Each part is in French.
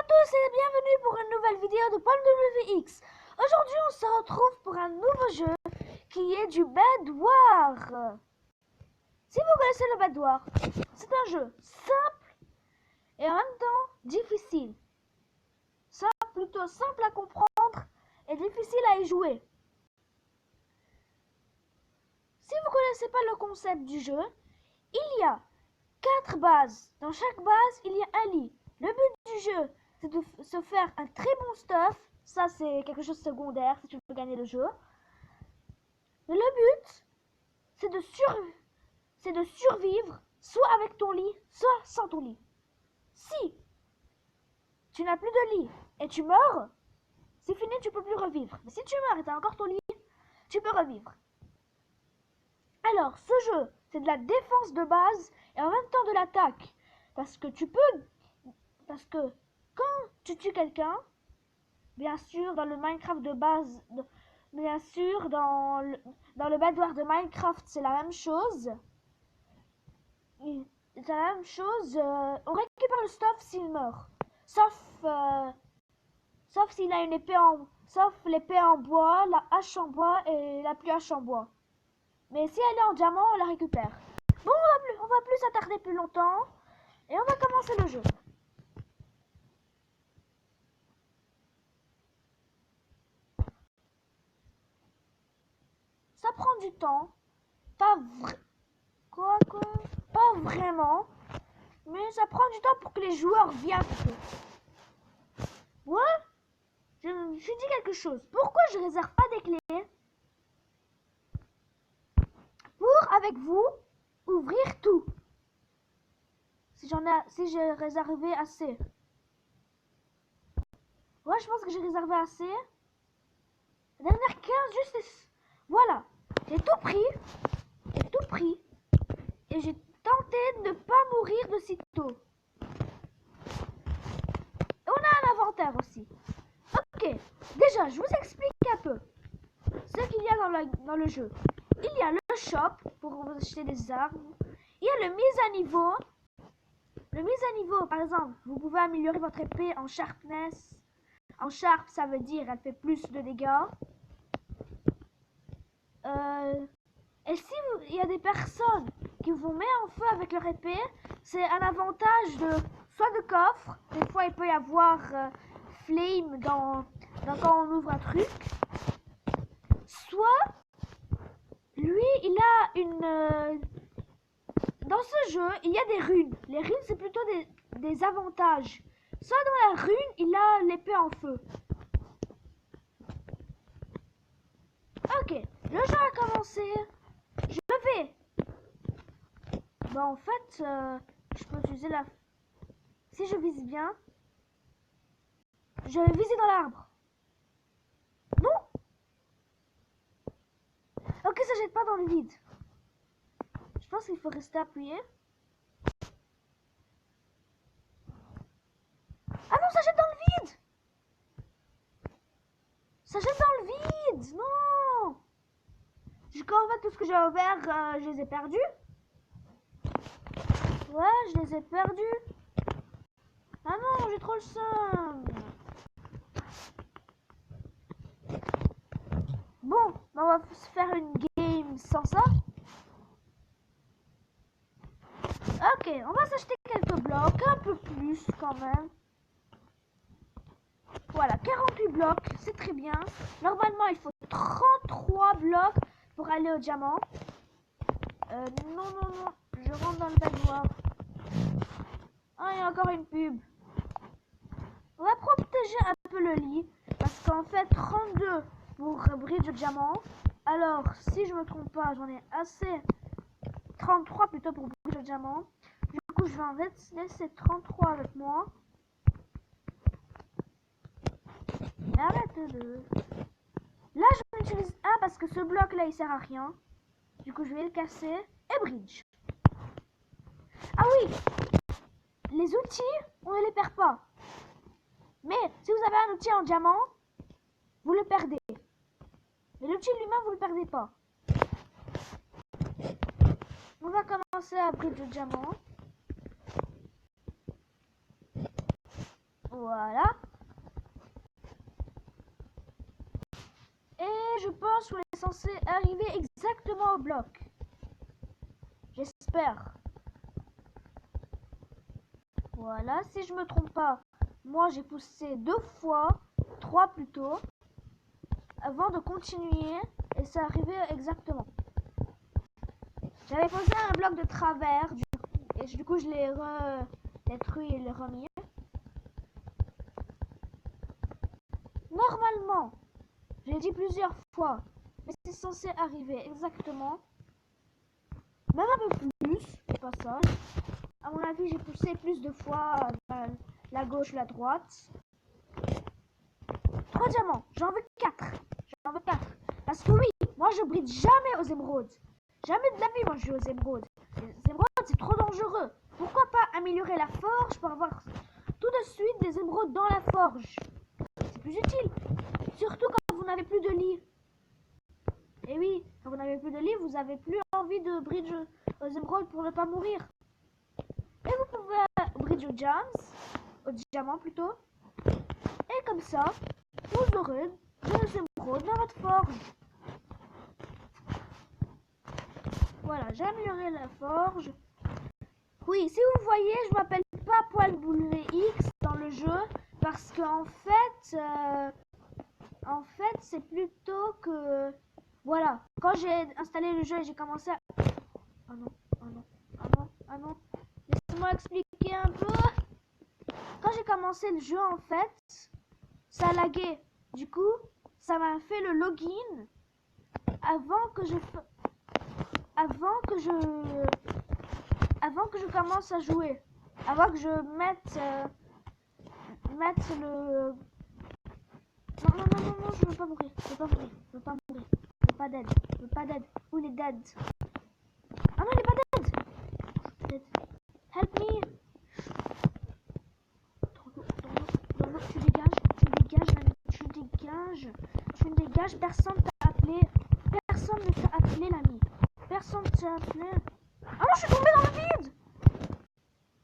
à tous et bienvenue pour une nouvelle vidéo de Paul WX. Aujourd'hui on se retrouve pour un nouveau jeu qui est du Bed War. Si vous connaissez le Bed War, c'est un jeu simple et en même temps difficile. Plutôt simple à comprendre et difficile à y jouer. Si vous ne connaissez pas le concept du jeu, il y a 4 bases. Dans chaque base, il y a un lit. Le but du jeu, c'est de se faire un très bon stuff. Ça, c'est quelque chose de secondaire si tu veux gagner le jeu. Mais le but, c'est de survivre, soit avec ton lit, soit sans ton lit. Si tu n'as plus de lit et tu meurs, c'est fini, tu peux plus revivre. Mais si tu meurs et tu as encore ton lit, tu peux revivre. Alors, ce jeu, c'est de la défense de base et en même temps de l'attaque. Parce que quand tu tues quelqu'un, bien sûr, dans le Minecraft de base, bien sûr, dans le Bed War de Minecraft, c'est la même chose. C'est la même chose. On récupère le stuff s'il meurt. Sauf s'il a une épée sauf l'épée en bois, la hache en bois et la pioche en bois. Mais si elle est en diamant, on la récupère. Bon, on va plus s'attarder plus longtemps. Et on va commencer le jeu. Ça prend du temps. Pas vraiment. Mais ça prend du temps pour que les joueurs viennent. Ouais, je dis quelque chose. Pourquoi je réserve pas des clés pour, avec vous, ouvrir tout? Si j'ai réservé assez. Ouais, je pense que j'ai réservé assez. La dernière 15, juste... Voilà. J'ai tout pris. Et j'ai tenté de ne pas mourir de sitôt. Et on a un inventaire aussi. Ok. Déjà, je vous explique un peu ce qu'il y a dans le jeu. Il y a le shop pour vous acheter des armes. Il y a le mise à niveau. Le mise à niveau, par exemple, vous pouvez améliorer votre épée en sharpness. En sharp, ça veut dire elle fait plus de dégâts. Et si il y a des personnes qui vous mettent en feu avec leur épée, c'est un avantage soit de coffre. Des fois, il peut y avoir flame dans quand on ouvre un truc. Soit, lui, il a une... dans ce jeu, il y a des runes. Les runes, c'est plutôt des avantages. Soit dans la rune, il a l'épée en feu. Ok, le jeu a commencé. Je vais. Bah en fait, je peux utiliser la... Si je vise bien, je vais viser dans l'arbre. Non. Ok, ça jette pas dans le vide. Je pense qu'il faut rester appuyé. Ah non, ça jette dans le vide. Ça jette dans le vide. Non. En fait, tout ce que j'ai ouvert, je les ai perdus. Ouais, je les ai perdus. Ah non, j'ai trop le seum. Bon, on va se faire une game sans ça. Ok, on va s'acheter quelques blocs, un peu plus quand même. Voilà, 48 blocs, c'est très bien. Normalement, il faut 33 blocs pour aller au diamant. Non, je rentre dans le Bed War. Ah, il y a encore une pub. On va protéger un peu le lit, parce qu'en fait, 32 pour bridge au diamant. Alors, si je me trompe pas, j'en ai assez. 33 plutôt pour bridge au diamant. Du coup, je vais en laisser 33 avec moi. Arrête-le. Là, j'en utilise un parce que ce bloc là il sert à rien. Du coup, je vais le casser. Et bridge. Ah oui, les outils, on ne les perd pas. Mais si vous avez un outil en diamant, vous le perdez. Mais l'outil lui-même, vous ne le perdez pas. On va commencer à bridge au diamant. Voilà. Et je pense qu'on est censé arriver exactement au bloc. J'espère. Voilà, si je me trompe pas, moi j'ai poussé 2 fois, 3 plutôt, avant de continuer, et c'est arrivé exactement. J'avais posé un bloc de travers, et du coup je l'ai détruit et l'ai remis. Normalement, je l'ai dit plusieurs fois, mais c'est censé arriver exactement. Même un peu plus, au passage. À mon avis, j'ai poussé plus de fois la gauche, la droite. 3 diamants, j'en veux 4. J'en veux 4. Parce que oui, moi je bride jamais aux émeraudes. Jamais de la vie, moi je joue aux émeraudes. Les émeraudes, c'est trop dangereux. Pourquoi pas améliorer la forge pour avoir tout de suite des émeraudes dans la forge? C'est plus utile. Surtout quand vous n'avez plus de lit. Et oui, quand vous n'avez plus de lit, vous n'avez plus envie de bridge aux émeraudes pour ne pas mourir. Et vous pouvez bridge aux diamants plutôt. Et comme ça, vous aurez des émeraudes dans votre forge. Voilà, j'ai amélioré la forge. Oui, si vous voyez, je m'appelle pas PoilBoulevX dans le jeu parce qu'en fait, c'est plutôt que voilà, quand j'ai installé le jeu et j'ai commencé à... Oh non, oh non, oh non, oh non. Laissez-moi expliquer un peu. Quand j'ai commencé le jeu, en fait, ça laguait. Du coup, ça m'a fait le login avant que je commence à jouer. Avant que je mette le... Non, non, non, non, non, je veux pas mourir. Je veux pas mourir. Je veux pas mourir. Je veux pas d'aide. Je veux pas d'aide. Où il est dead? Ah non, il est pas dead. Help me. Non, non, tu dégages. Tu dégages, l'ami. Tu dégages. Tu dégages. Personne t'a appelé. Personne ne t'a appelé, l'ami. Personne t'a appelé. Ah non, je suis tombée dans le vide.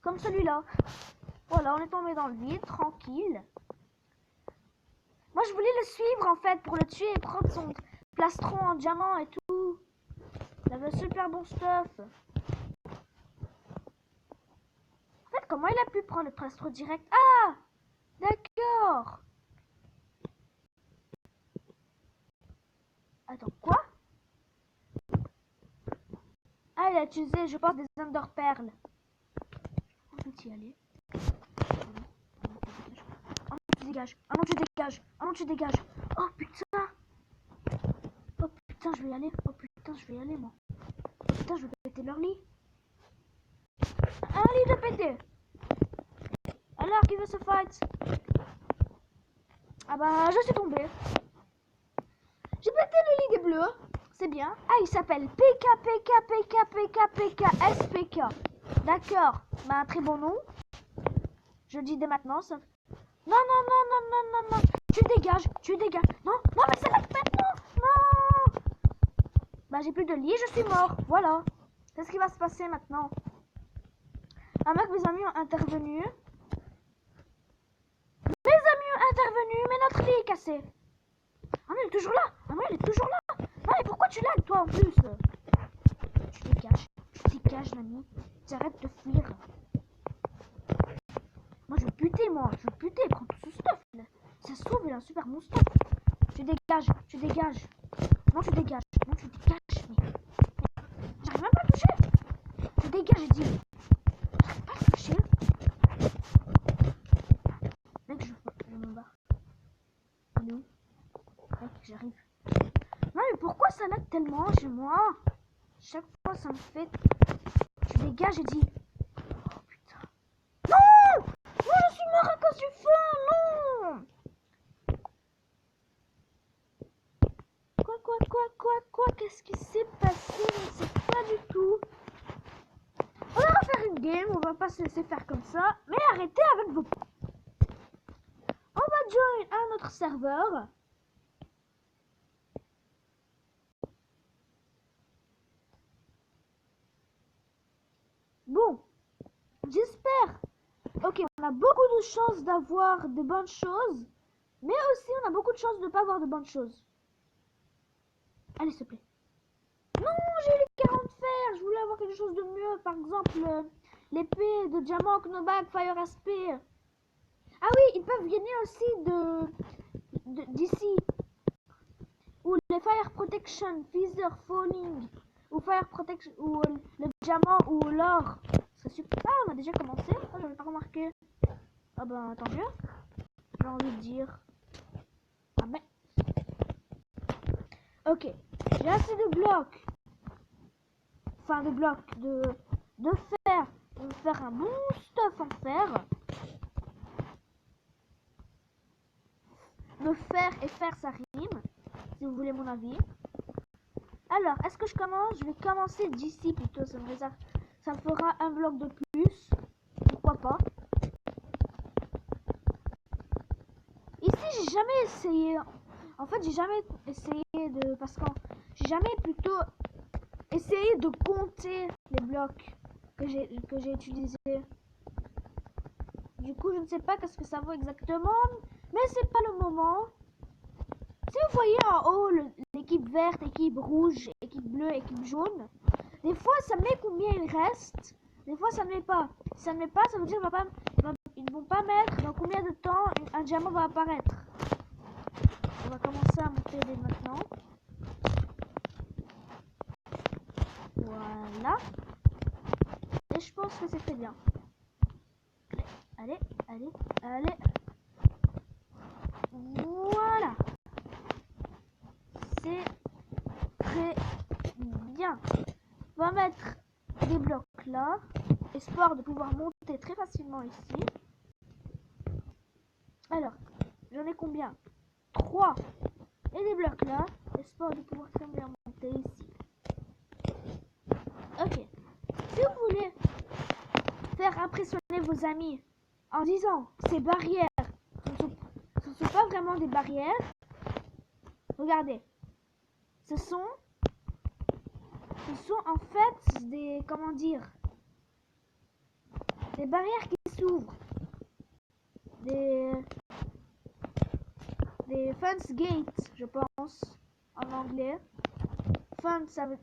Comme celui-là. Voilà, on est tombé dans le vide, tranquille. Moi, je voulais le suivre, en fait, pour le tuer et prendre son plastron en diamant et tout. Il avait super bon stuff. En fait, comment il a pu prendre le plastron direct? Ah! D'accord. Attends, quoi? Ah, il a utilisé, je pense, des Ender Perles. On peut y aller. Oh non, tu dégages. Oh non, tu dégages. Oh non, tu dégages. Oh putain. Oh putain, je vais y aller. Oh putain, je vais y aller, moi. Oh putain, je vais péter leur lit. Un lit de pété. Alors, qui veut se fight? Ah bah, je suis tombée. J'ai pété le lit des bleus. C'est bien. Ah, il s'appelle PK. D'accord. Bah, un très bon nom. Je le dis dès maintenant. Ça... Non, non, non, non, non, non, non. Tu dégages. Non, non, mais c'est là maintenant. Non. Bah, j'ai plus de lit, je suis mort. Voilà. C'est ce qui va se passer maintenant. Un mec, mes amis ont intervenu. Mais notre lit est cassé. Ah non, il est toujours là. Ah non, il est toujours là. Non, mais pourquoi tu lags, toi, en plus? Tu dégages, l'ami. Tu arrêtes de fuir. Moi, je veux buter, prends tout ce stuff. Là. Ça se trouve, il a un super bon stuff. Tu dégages. Non, tu dégages. Mais j'arrive même pas à le toucher. Tu dégages, j'ai dit. J'arrive pas à le toucher. Mec, je me barre. Il est où? Mec, j'arrive. Non, mais pourquoi ça lag tellement chez moi? Chaque fois, ça me fait... Tu dégages, j'ai dit. Oh, putain. Non! Non, je suis mort à cause du feu, non! Quoi? Qu'est-ce qui s'est passé? Je ne sais pas du tout. On va refaire une game, on va pas se laisser faire comme ça. Mais arrêtez avec vos... On va join un autre serveur. Bon, j'espère. Ok, on a beaucoup de chances d'avoir de bonnes choses, mais aussi on a beaucoup de chances de ne pas avoir de bonnes choses. Allez, s'il te plaît. Non, j'ai eu les 40 fer. Je voulais avoir quelque chose de mieux. Par exemple, l'épée de diamant Knobag Fire Aspire. Ah oui, ils peuvent gagner aussi d'ici. Ou les Fire Protection, Feather Falling. Ou Fire Protection, ou le diamant, ou l'or. C'est super. Ah, on a déjà commencé. Ah, j'avais pas remarqué. Ah ben, tant mieux. J'ai envie de dire. Ah ben. Ok. J'ai assez de blocs. Enfin, de blocs. De fer. De faire un bon stuff en fer. De fer et fer, ça rime. Si vous voulez mon avis. Alors, est-ce que je commence? Je vais commencer d'ici plutôt. Ça me fera un bloc de plus. Pourquoi pas? Ici, j'ai jamais essayé. En fait, j'ai jamais essayé de. Parce que j'ai jamais plutôt essayé de compter les blocs que j'ai utilisés. Du coup, je ne sais pas qu'est-ce que ça vaut exactement. Mais c'est pas le moment. Si vous voyez en haut l'équipe verte, équipe rouge, équipe bleue, équipe jaune, des fois ça met combien il reste, des fois ça ne met pas. Si ça ne met pas, ça veut dire ils ne vont pas mettre dans combien de temps un diamant va apparaître. On va commencer à monter dès maintenant. Voilà. Et je pense que c'est très bien. Allez, allez, allez. Voilà. C'est très bien. On va mettre des blocs là, espoir de pouvoir monter très facilement ici. Alors, j'en ai combien? 3. Et des blocs là, espoir de pouvoir très bien monter ici. Ok. Si vous voulez faire impressionner vos amis en disant ces barrières, ce ne sont pas vraiment des barrières. Regardez. Ce sont en fait des, comment dire, des barrières qui s'ouvrent. Des fence gates, je pense, en anglais. Fence, ça veut...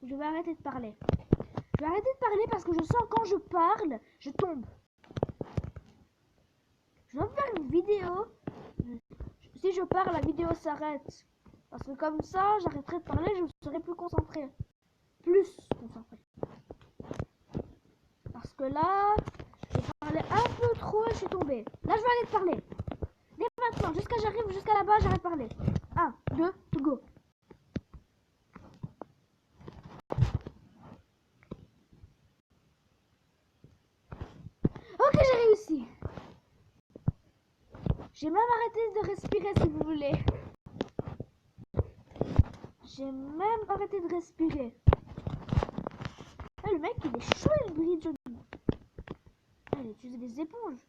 Je vais arrêter de parler. Je vais arrêter de parler parce que je sens quand je parle, je tombe. Je vais faire une vidéo. Si je parle, la vidéo s'arrête. Parce que comme ça, j'arrêterai de parler, je serai plus concentré. Plus concentré. Parce que là, je parlais un peu trop et je suis tombée. Là, je vais arrêter de parler. Dès maintenant, j'arrive jusqu'à là-bas, j'arrête de parler. 1, 2, go. Ok, j'ai réussi. J'ai même arrêté de respirer si vous voulez. J'ai même arrêté de respirer. Ah, le mec, il est chaud, il brille. Ah, il a utilisé des éponges.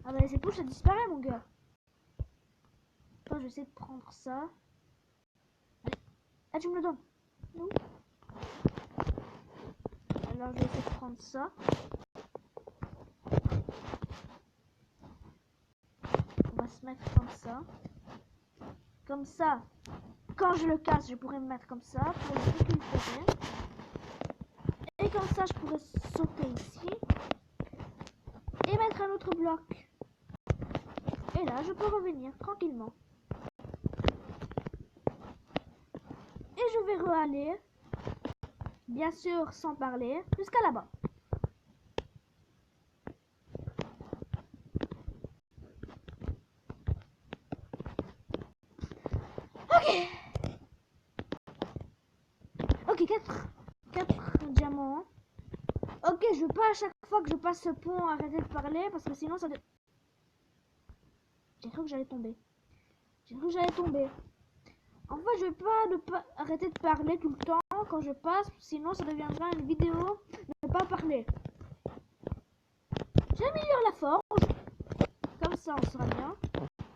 Ah bah les éponges, ça disparaît, mon gars. Attends, je vais essayer de prendre ça. Allez. Ah, tu me le donnes. Non. Alors, je vais essayer de prendre ça. On va se mettre comme ça. Comme ça. Quand je le casse, je pourrais me mettre comme ça pour le récupérer. Et comme ça, je pourrais sauter ici. Et mettre un autre bloc. Et là, je peux revenir tranquillement. Et je vais re-aller. Bien sûr, sans parler. Jusqu'à là-bas. Ok. Ok, 4 diamants. Ok, je veux pas à chaque fois que je passe ce pont arrêter de parler parce que sinon ça... J'ai cru que j'allais tomber. En fait, je vais pas arrêter de parler tout le temps quand je passe, sinon ça deviendra une vidéo de ne pas parler. J'améliore la forge. ça, on sera bien.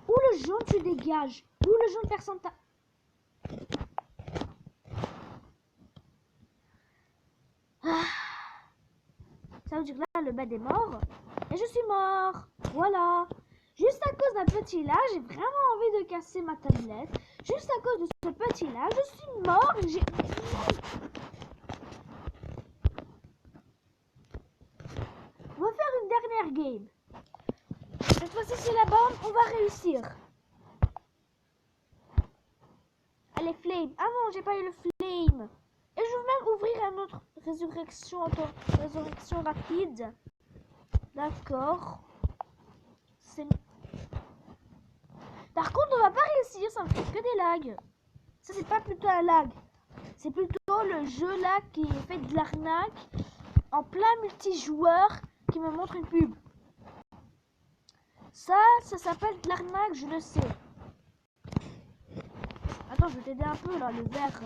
Ou le jaune, tu dégages. Ou le jaune, personne t'a... Ça veut dire que là, le bed est mort. Et je suis mort. Voilà. Juste à cause d'un petit là, j'ai vraiment envie de casser ma tablette. Juste à cause de ce petit là, je suis mort. On va faire une dernière game. Cette fois-ci, c'est la bonne. On va réussir. Allez, flame. Ah non, j'ai pas eu le flame. Et je vais même ouvrir un autre résurrection rapide. D'accord. Par contre, on va pas réussir, ça me fait que des lags. Ça, c'est pas plutôt un lag. C'est plutôt le jeu là qui fait de l'arnaque en plein multijoueur qui me montre une pub. Ça s'appelle de l'arnaque, je le sais. Attends, je vais t'aider un peu là, le verre.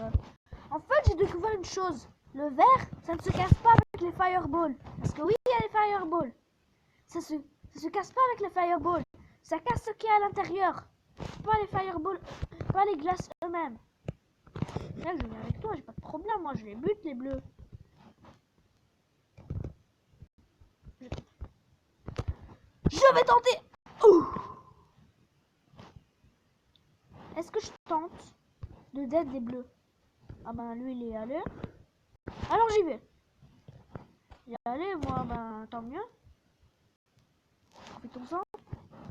En fait, j'ai découvert une chose. Le verre, ça ne se casse pas avec les fireballs. Parce que oui, il y a les fireballs. Ça se casse pas avec les fireballs. Ça casse ce qu'il y a à l'intérieur. Pas les fireballs, pas les glaces eux-mêmes. Là, je viens avec toi, j'ai pas de problème. Moi, je les bute, les bleus. Je vais tenter. Est-ce que je tente de dead des bleus? Ah ben, lui, il est allé. Alors, j'y vais. Il est allé, moi, ben, tant mieux. Profitons-en.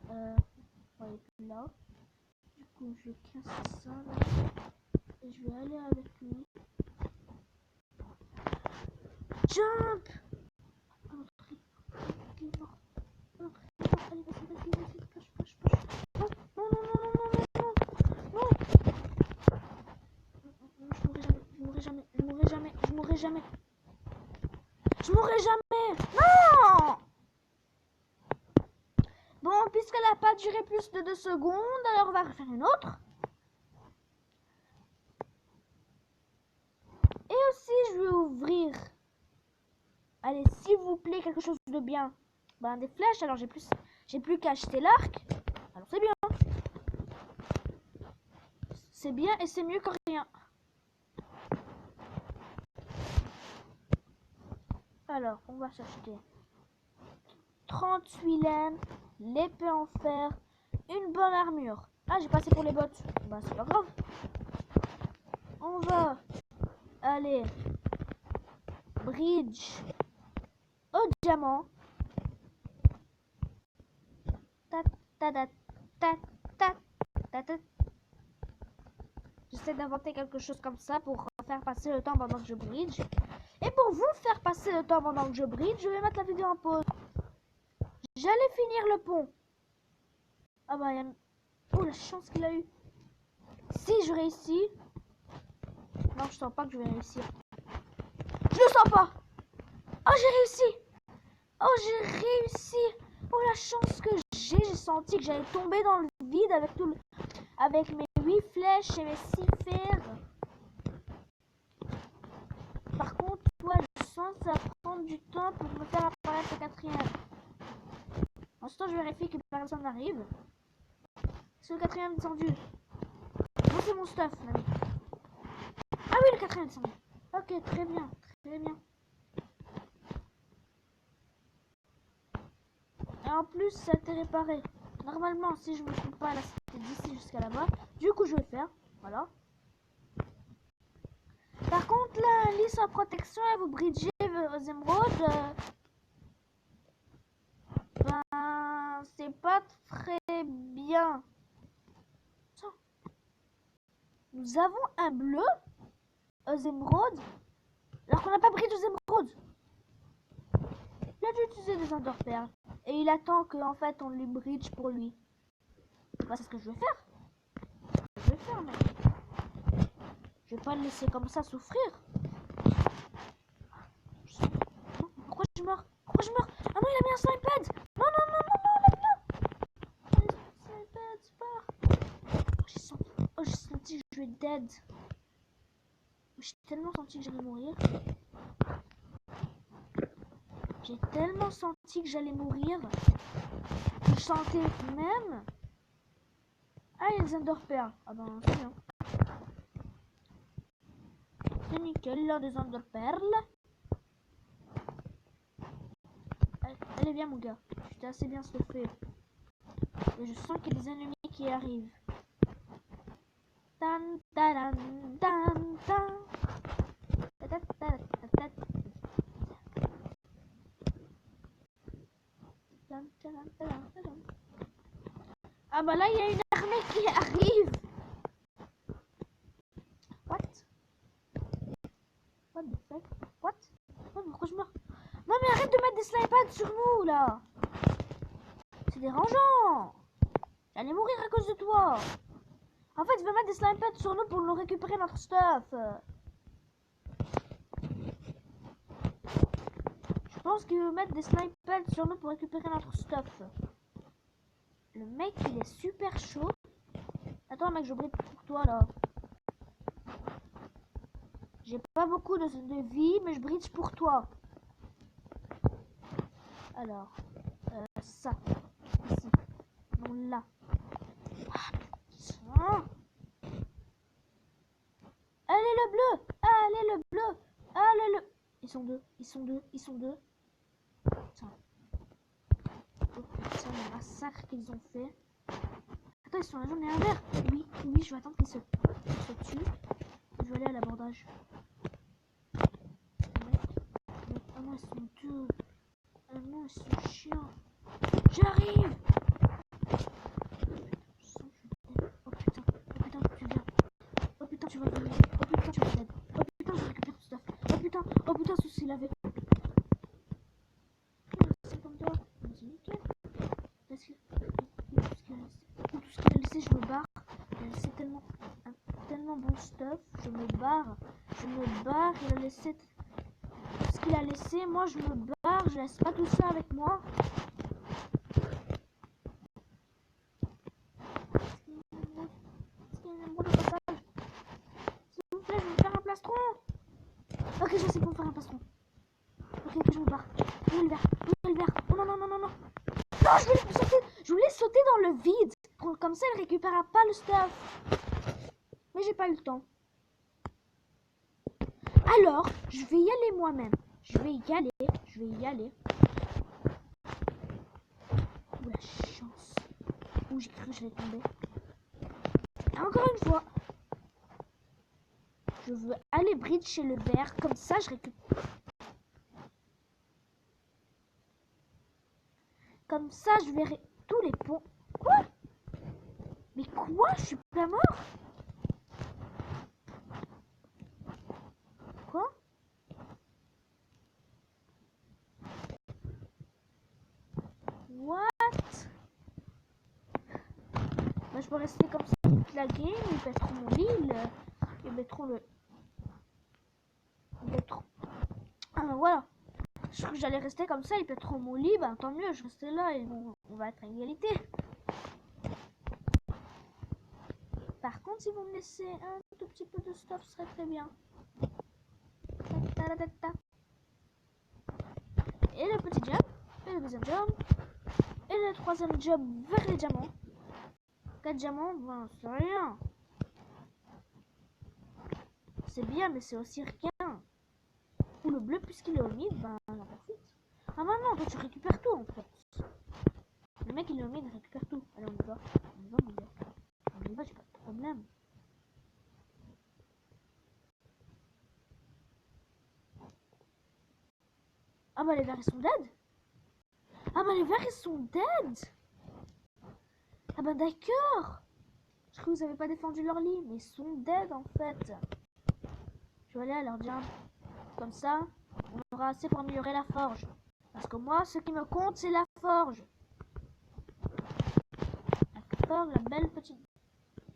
On va être là. Du coup, je casse ça, là. Et je vais aller avec lui. Jump! Il est mort. Allez, vas-y, push. Non, non. Je mourrai jamais. Non! Bon, puisqu'elle n'a pas duré plus de 2 secondes, alors on va refaire une autre. Et aussi, je vais ouvrir. Allez, s'il vous plaît, quelque chose de bien. Ben, des flèches, alors j'ai plus qu'à acheter l'arc. Alors c'est bien. C'est bien et c'est mieux que rien. Alors, on va s'acheter 38 laines, l'épée en fer, une bonne armure. Ah, j'ai passé pour les bottes. Bah, c'est pas grave. On va aller bridge au diamant. J'essaie d'inventer quelque chose comme ça pour faire passer le temps pendant que je bridge. Et pour vous faire passer le temps pendant que je bridge, je vais mettre la vidéo en pause. J'allais finir le pont. Ah bah, oh la chance qu'il a eu. Si je réussis. Non, je sens pas que je vais réussir. Je le sens pas. Oh, j'ai réussi. Oh, la chance que j'ai senti que j'allais tomber dans le vide avec mes 8 flèches et mes 6 fers. Par contre, toi, je sens que ça va prendre du temps pour me faire apparaître le 4e. En ce temps, je vérifie que personne n'arrive. C'est le 4e descendu. Non, c'est mon stuff, l'ami. Ah oui, le 4e descendu. Ok, très bien. Et en plus, ça a été réparé. Normalement, si je me trompe pas, là, c'était d'ici jusqu'à là-bas. Du coup, je vais le faire. Voilà. Par contre, là, lit sans protection, et vous bridgez vos émeraudes. Ben, c'est pas très bien. Tiens. Nous avons un bleu aux émeraudes, alors qu'on n'a pas bridge aux émeraudes. Il a dû utiliser des endorperles. Et il attend qu'en fait, on lui bridge pour lui. Bah, c'est ce que je vais faire. Mais je vais pas le laisser comme ça souffrir. Pourquoi je meurs? Ah non, il a mis un slime pad. Non, slime pad, c'est pas. Oh, j'ai senti que je vais dead. J'ai tellement senti que j'allais mourir. Je sentais même. Ah, il y a des Enderpearls. Ah ben, c'est bien. C'est nickel, là, des Enderpearls. Allez, viens, mon gars. J'étais assez bien stuffé. Et je sens qu'il y a des ennemis qui arrivent. Tan, taran, tan, tan. Ah bah là il y a une armée qui arrive. What? What the fuck? What? Oh, pourquoi je meurs? Non mais arrête de mettre des snipads sur nous là. C'est dérangeant. J'allais mourir à cause de toi. En fait il veut mettre des snipads sur nous pour nous récupérer notre stuff. Je pense qu'il veut mettre des snipads sur nous pour récupérer notre stuff. Le mec il est super chaud. Attends mec, je brille pour toi là. J'ai pas beaucoup de vie mais je bridge pour toi. Alors, ça, ici, non là. Ah, allez le bleu, allez le bleu, allez le... Ils sont deux, ils sont deux, ils sont deux. Putain. Oh putain, le massacre qu'ils ont fait. Attends, ils sont là, j'en ai un vert. Oui, oui, je vais attendre qu'ils se tuent. Je vais aller à l'abordage. Ah non, ils sont deux. Ah non, ils sont chiants. J'arrive. Oh putain, tu viens. Oh putain, tu vas venir. Oh putain, tu vas t'aider. Oh putain, je récupère tout stuff. Oh putain, souci lavé. C'est comme toi. C'est nickel. Parce que tout ce qu'il a laissé, je me barre. Il a laissé tellement bon stuff. Je me barre. Il a laissé tout ce qu'il a laissé. Moi, je me barre. Je laisse pas tout ça avec moi. Ok, je sais pour faire un plastron. Ok, je me barre. Où est le vert? Oh non. Non, je voulais sauter dans le vide. Comme ça, il récupérera pas le stuff. Mais j'ai pas eu le temps. Alors, je vais y aller moi-même. Je vais y aller. Ouh, la chance. Ouh, j'ai cru que j'allais tomber. Et encore une fois. Je veux aller bridge chez le vert. Comme ça, je récupère. Comme ça, je verrai tous les ponts. Quoi? Mais quoi? Je suis pas mort? Quoi? What? Bah, je peux rester comme ça toute la game. Ils mettront mon île. Ils mettront le... Ah, voilà. Je crois que j'allais rester comme ça. Ils pèteront mon lit. Bah, tant mieux. Je restais là et on va être à égalité. Par contre, si vous me laissez un tout petit peu de stuff, ce serait très bien. Et le petit job. Et le deuxième job. Et le troisième job vers les diamants. 4 diamants, bon, c'est rien. C'est bien, mais c'est aussi rien. Ou le bleu, puisqu'il est au mid, ben, j'en profite. Ah bah non, toi tu récupères tout en fait. Le mec il est au mid, il récupère tout. Allez, on y va. Mon gars. On y va, j'ai pas de problème. Ah bah les verts ils sont dead. Ah bah les verts ils sont dead. Ah bah d'accord. Je crois que vous avez pas défendu leur lit, mais ils sont dead en fait. Je vais aller à leur dire. Comme ça, on aura assez pour améliorer la forge. Parce que moi, ce qui me compte, c'est la forge. La forge, la belle petite...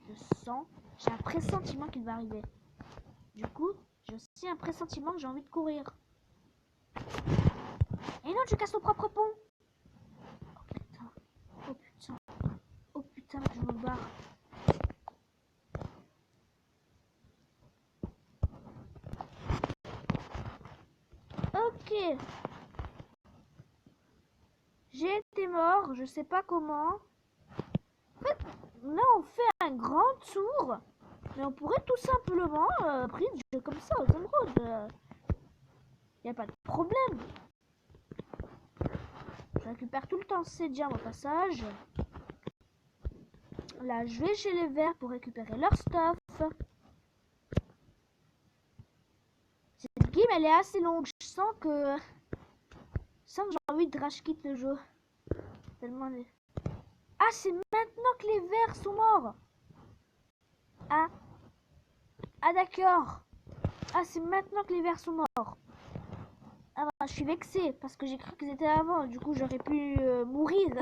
Je sens, j'ai un pressentiment qu'il va arriver. Du coup, j'ai aussi un pressentiment que j'ai envie de courir. Et non, tu casses ton propre pont. Oh putain, je me barre. Ok. J'ai été or, je sais pas comment. En fait, là on fait un grand tour, mais on pourrait tout simplement bridge comme ça aux émeraudes. Y a pas de problème. Je récupère tout le temps ces diamants au passage. Là, je vais chez les verts pour récupérer leur stuff. Cette game, elle est assez longue. Je sens que j'ai envie de rage quitte le jeu. Tellement les... Ah, c'est maintenant que les verts sont morts. Ah, d'accord. Ah, c'est maintenant que les verts sont morts. Ah bah, je suis vexée parce que j'ai cru qu'ils étaient avant. Du coup, j'aurais pu mourir.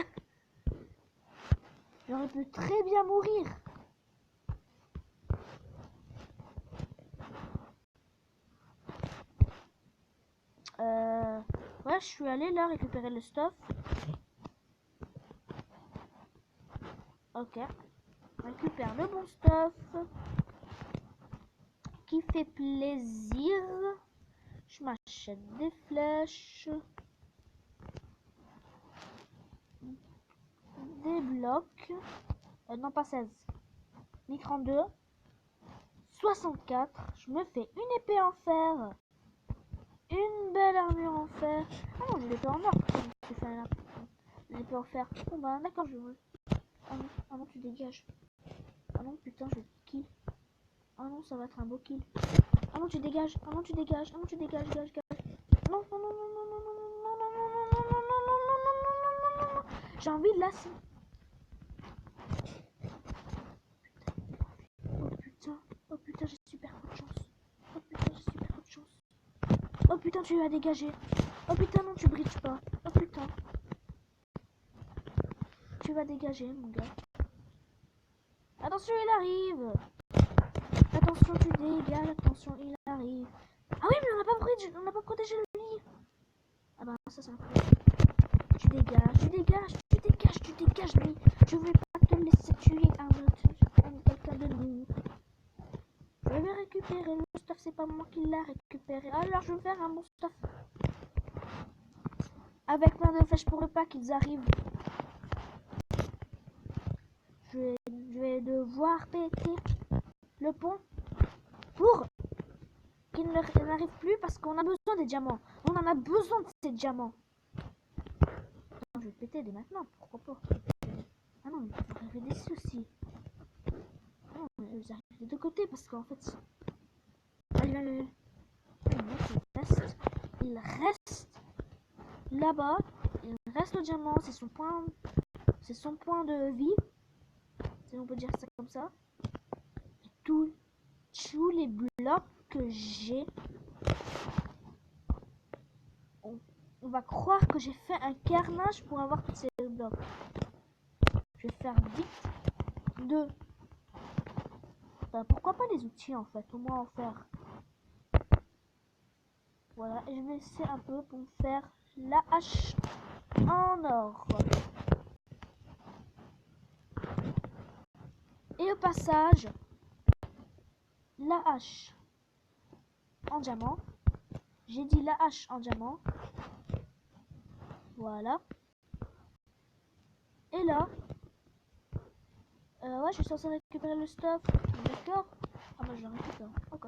J'aurais pu très bien mourir. Ouais, je suis allée là récupérer le stuff. Ok. Récupère le bon stuff. Qui fait plaisir. Je m'achète des flèches. Des blocs. Non, pas 16. Ni 32. 64. Je me fais une épée en fer. Une belle armure en fer. Ah non, j'ai l'épée en or. J'ai fait une épée en fer. Bon bah d'accord, je veux. Ah non, tu dégages. Ah non, putain, je kill. Ah non, ça va être un beau kill. Ah non, tu dégages. Ah non, tu dégages. Ah non, tu dégages, dégage. Non, non, non, non, non, non, non, non, non, non, non, non, non, non, non, non, non. J'ai envie de la... Oh putain, j'ai super peu de chance. Oh putain, j'ai super peu de chance. Oh putain, tu vas dégager. Oh putain, non, tu bridges pas. Oh putain. Tu vas dégager, mon gars. Attention, il arrive. Attention, tu dégages. Attention, il arrive. Ah oui, mais on n'a pas bridge. On n'a pas protégé le lit. Ah bah, ça, c'est un problème. Tu dégages, tu dégages, tu dégages, tu dégages, lui. Je vais pas te laisser tuer quelqu'un de nous. Je vais récupérer le stuff, c'est pas moi qui l'a récupéré. Alors je vais faire un bon stuff. Avec plein de flèches pour pas qu'ils arrivent. Je vais devoir péter le pont pour qu'ils n'arrivent plus parce qu'on a besoin des diamants. On en a besoin de ces diamants. Non, je vais péter dès maintenant, pourquoi pas. Ah non, mais il faut arriver d'ici aussi. Non, ils arrivent des deux côtés parce qu'en fait... Allez. Il reste là-bas. Il reste le diamant. C'est son point de vie. Si on peut dire ça comme ça. Et tous les blocs que j'ai. On va croire que j'ai fait un carnage pour avoir tous ces blocs. Je vais faire vite de... pourquoi pas les outils en fait. Au moins en faire. Voilà, et je vais essayer un peu pour faire la hache en or. Et au passage, la hache en diamant. J'ai dit la hache en diamant. Voilà. Et là, ouais, je suis censé récupérer le stuff. D'accord. Ah bah je le récupère. Ok.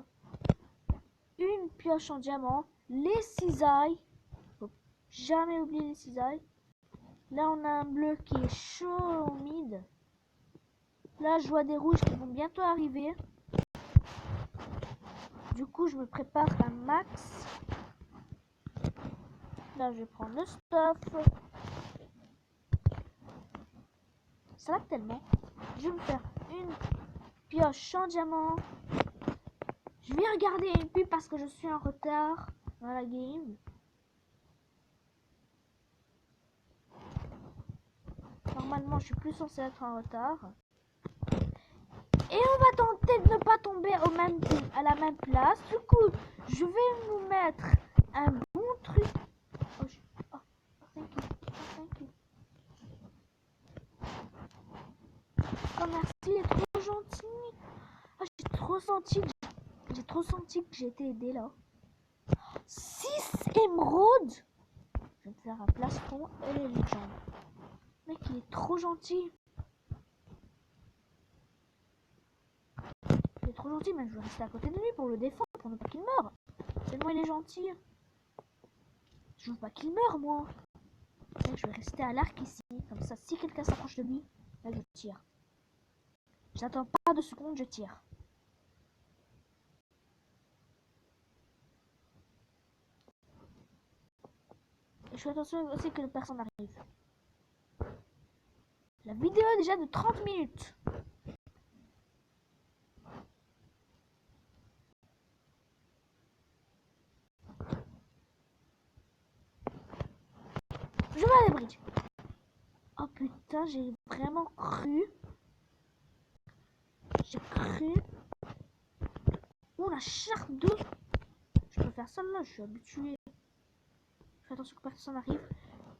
Une pioche en diamant. Les cisailles. Faut jamais oublier les cisailles. Là, on a un bleu qui est chaud au mid. Là, je vois des rouges qui vont bientôt arriver. Du coup, je me prépare un max. Là, je vais prendre le stuff. Ça va tellement. Je vais me faire une pioche en diamant. Je vais regarder une pub parce que je suis en retard dans la game. Normalement, je suis plus censé être en retard. Et on va tenter de ne pas tomber à la même place. Du coup, je vais nous mettre un bon truc. Oh, thank you. Oh, merci, il est trop gentil. Oh, j'ai trop senti que j'ai été aidé là. 6 émeraudes. Je vais me faire un plastron et les légendes. Mec, il est trop gentil. Il est trop gentil, mais je vais rester à côté de lui pour le défendre, pour ne pas qu'il meure. Tellement il est gentil. Je veux pas qu'il meure, moi. Mec, je vais rester à l'arc ici. Comme ça, si quelqu'un s'approche de lui, là, je tire. J'attends pas 2 secondes, je tire. Et je fais attention aussi que personne n'arrive. La vidéo est déjà de 30 minutes. Je vais aller bridge. Oh putain, j'ai vraiment cru. J'ai cru. Oh, la charpe 2. Je peux faire ça là, je suis habitué. Je fais attention que personne n'arrive.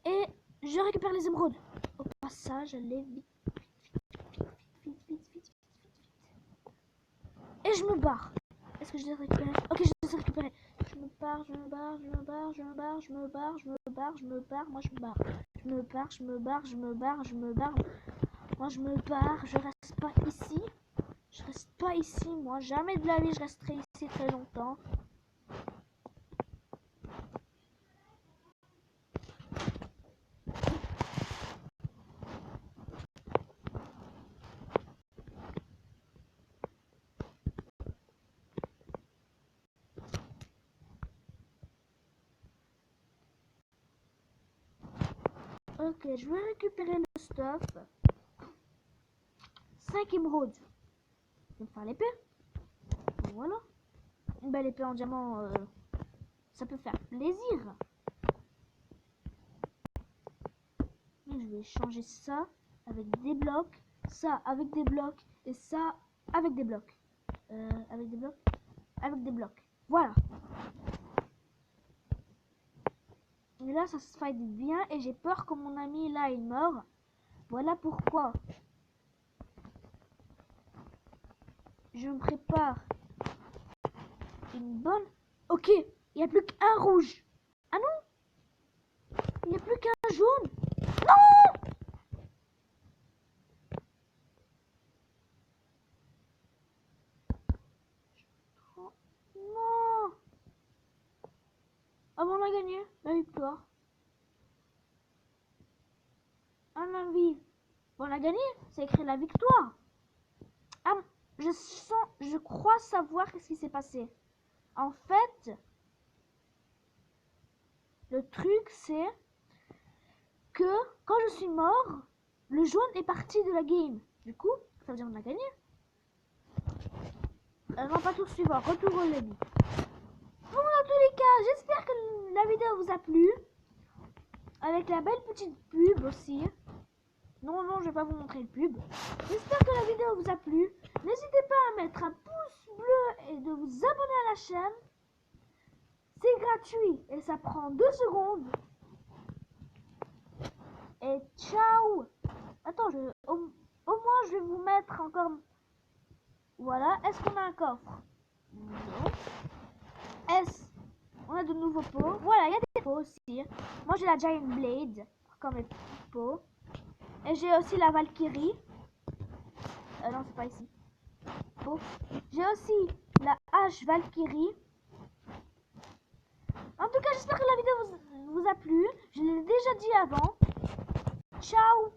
Et je récupère les émeraudes. Au passage, allez vite. Vite. Et je me barre. Est-ce que je les ai récupérés? Ok, je les ai récupérés. Je me barre. Moi je me barre. Moi je me barre. Je reste pas ici. Moi. Jamais de la vie je resterai ici très longtemps. Ok, je vais récupérer le stuff. 5 émeraudes. Je vais me faire l'épée. Voilà. Une belle épée en diamant, ça peut faire plaisir. Et je vais changer ça avec des blocs, ça avec des blocs et ça avec des blocs. Avec des blocs. Voilà. Et là, ça se fight bien et j'ai peur que mon ami là il meure. Voilà pourquoi je me prépare une bonne. Ok, il n'y a plus qu'un rouge. Ah non, il n'y a plus qu'un jaune. Non. Non. Ah bon, on a gagné la victoire. Un avis. Bon, on a gagné. C'est écrit la victoire. Ah, je crois savoir ce qui s'est passé. En fait, le truc c'est que quand je suis mort, le jaune est parti de la game. Du coup, ça veut dire qu'on a gagné. Non, pas tour suivant, retour au lobby. Bon, dans tous les cas, j'espère que la vidéo vous a plu. Avec la belle petite pub aussi. Non, je vais pas vous montrer le pub. J'espère que la vidéo vous a plu. N'hésitez pas à mettre un pouce bleu et de vous abonner à la chaîne. C'est gratuit et ça prend 2 secondes. Et ciao. Attends, au moins je vais vous mettre encore. Voilà, est-ce qu'on a un coffre? Non. Est-ce on a de nouveaux pots? Voilà, il y a des pots aussi. Moi j'ai la Giant Blade comme mes pots. Et j'ai aussi la Valkyrie. Non, c'est pas ici. Bon. J'ai aussi la hache Valkyrie. En tout cas, j'espère que la vidéo vous a plu. Je l'ai déjà dit avant. Ciao!